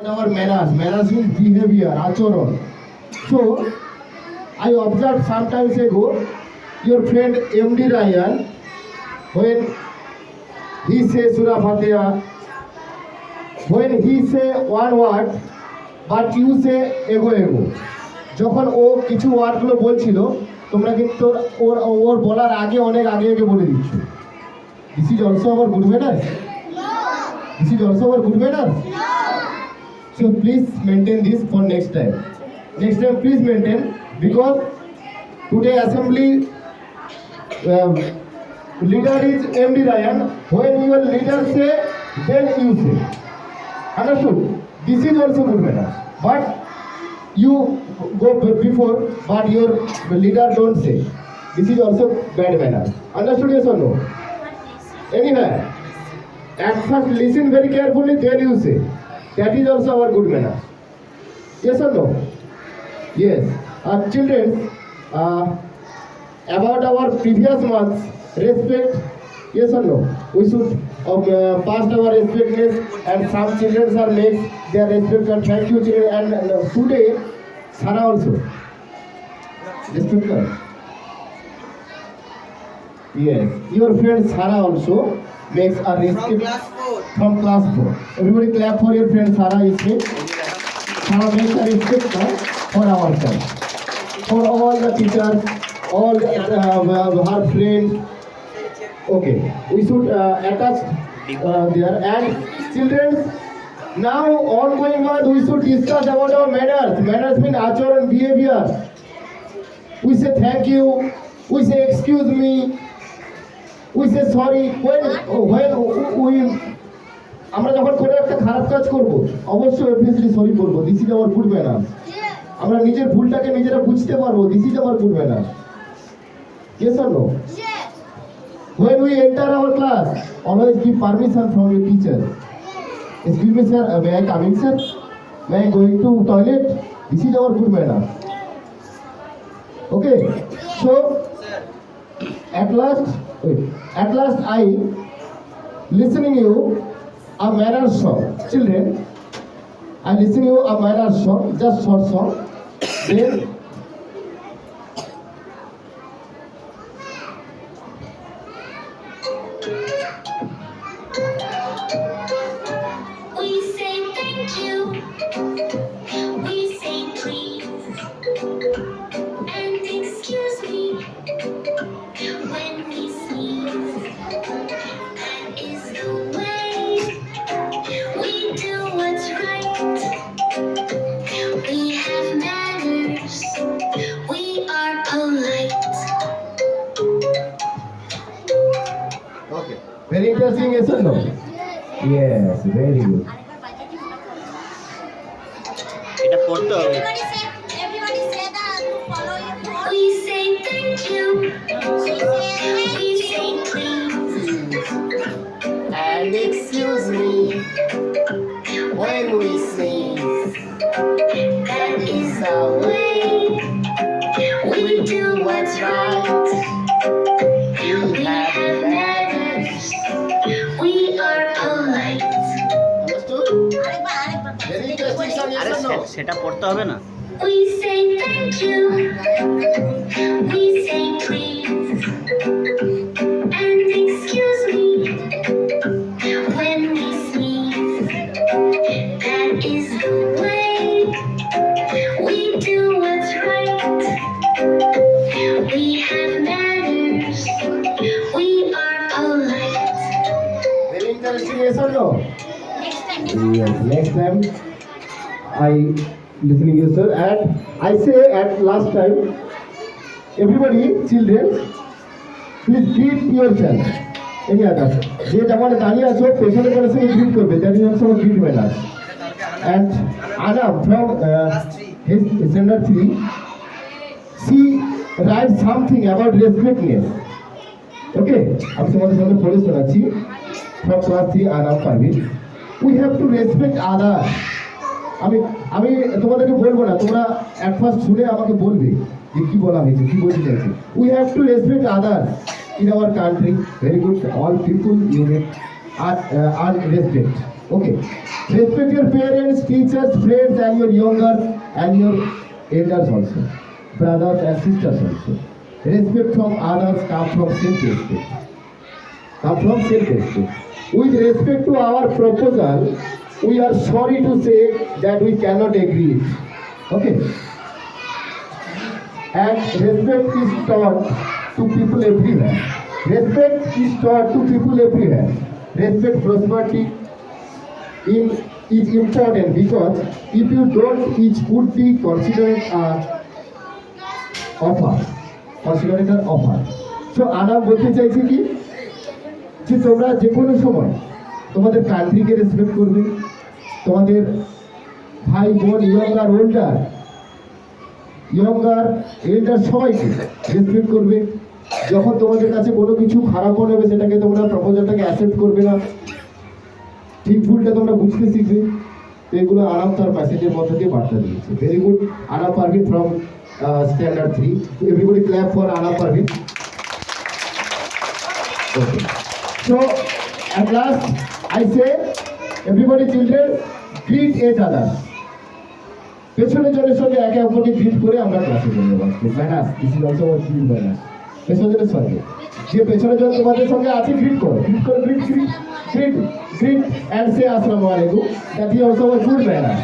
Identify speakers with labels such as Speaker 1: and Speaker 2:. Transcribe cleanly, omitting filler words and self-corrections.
Speaker 1: our manners means behavior, acharon. So I observed sometimes ago your friend MD Ryan, when he says Surah Fatiha, when he say one word but you say ego ego, যখন ও কিছু ওয়ার্ডগুলো বলছিল তোমরা কিন্তু ওর ওর বলার আগে অনেক আগে আগে বলে দিচ্ছ। This is also hour good manners. This is also our good manners. So please maintain this for next time. Next time please maintain, because today assembly leader is MD Ryan. When your leader say, then you say. Understood? This is also good manners. But you go before, but your leader don't say. This is also bad manners. Understood? Yes or no? Anywhere. At first listen very carefully, then you say. That is also our good manners. Yes or no? Yes. Children, about our previous months, respect, yes or no? We should pass our respectness, and some children are made their respect, and thank you children. And today, Sara also. Respect her. Yes. Your friend Sara also makes a respect from class 4. Everybody clap for your friend Sarah is here. Sarah makes a respect for ourselves, for all the teachers, all her friends. Okay, we should attach there. And children, now ongoing month we should discuss about our manners. Manners mean acharan, behavior. We say thank you, we say excuse me, we say sorry. When we আমরা যখন কোনো একটা খারাপ কাজ করব অবশ্যই obviously sorry বলবো। This is our good manners. আমরা নিজের ভুলটাকে নিজেরা বুঝতে পারবো। This is our good manners. Yes or no? When we enter our class, always give permission from your teacher. Excuse me sir, may I come in sir? May I going to toilet? This is our good manners. Okay, so at last I listening you a manners song. Children, I listen you a manners song, just short song. Then
Speaker 2: we say thank you, we say please, and excuse me when we sneeze. That is the way we do what's right. We have manners, we are polite.
Speaker 1: okay, very interesting, yes or no? Yes, very good.
Speaker 3: এটা পড়তে হবে।
Speaker 4: Everybody say that to follow your phone.
Speaker 2: We say thank you, we say please,
Speaker 1: And excuse me when we sneeze.
Speaker 2: that is the way we do what's right. We have manners, we are polite.
Speaker 1: Understood?
Speaker 4: আরেকবার
Speaker 1: Very interesting song, yes
Speaker 3: আরে
Speaker 1: or no?
Speaker 3: সেটা পড়তে হবে না।
Speaker 2: We say thank you, we say please, and excuse me when we sneeze. That is the way we do what's right. We have manners, we are polite.
Speaker 1: Very interesting, yes or no?
Speaker 4: next time.
Speaker 1: Yes, next time I listening you sir, and I say at last time, everybody, children, please greet yourself. Any other? যে যেমন দাঁড়িয়ে আছো পেছনে করে সঙ্গে greet করবে, that is also greet manners. And Anna from his standard 3, she writes something about respectness. Okay, আমি তোমাদের সামনে পড়ে শোনাচ্ছি from class 3 Anna 5. We have to respect others. আমি তোমাদেরকে বলবো না, তোমরা at first শুনে আমাকে বলবে যে কি বলা হয়েছে, কি বলতে চাইছে। We have to respect others in our country. Very good. All people unit are respect. Okay. Respect your parents, teachers, friends, and your younger and your elders also. Brothers and sisters also. Respect from others come from self-respect. Come from self-respect. With respect to our proposal, we are sorry to say that we cannot agree. Okay. And respect is taught to people everywhere. Respect is taught to people everywhere. Respect prosperity is important because if you don't, it would be considered an offer. Considered an offer. So Anam বলতে চাইছি কি যে তোমরা যে কোনো সময় তোমাদের কান্ট্রিকে respect করবে, তোমাদের ভাই বোন ইয়ঙ্গার এল্ডার সবাইকে রেসপেক্ট করবে। যখন তোমাদের কাছে কোনো কিছু খারাপ মনে হবে সেটাকে তোমরা প্রপোজালটাকে অ্যাকসেপ্ট করবে না, ঠিক ভুলটা তোমরা বুঝতে শিখবে। তো এগুলো আরাম তার প্যাসেজের মধ্যে দিয়ে বার্তা দিয়েছে। Very good Anna Parveen from standard 3। Everybody clap for Anna Parveen. Okay. So at last I say everybody children greet each other. পেছনের জনের সঙ্গে একে অপরকে গ্রিট করে আমরা ক্লাসে চলে যাবো। Manners, this is also what great manners. পেছনের সঙ্গে যে পেছনের জন তোমাদের সঙ্গে আছে গ্রিট করো, গ্রিট অ্যান্ড সে আসসালামু আলাইকুম। That is also what good ম্যানাস।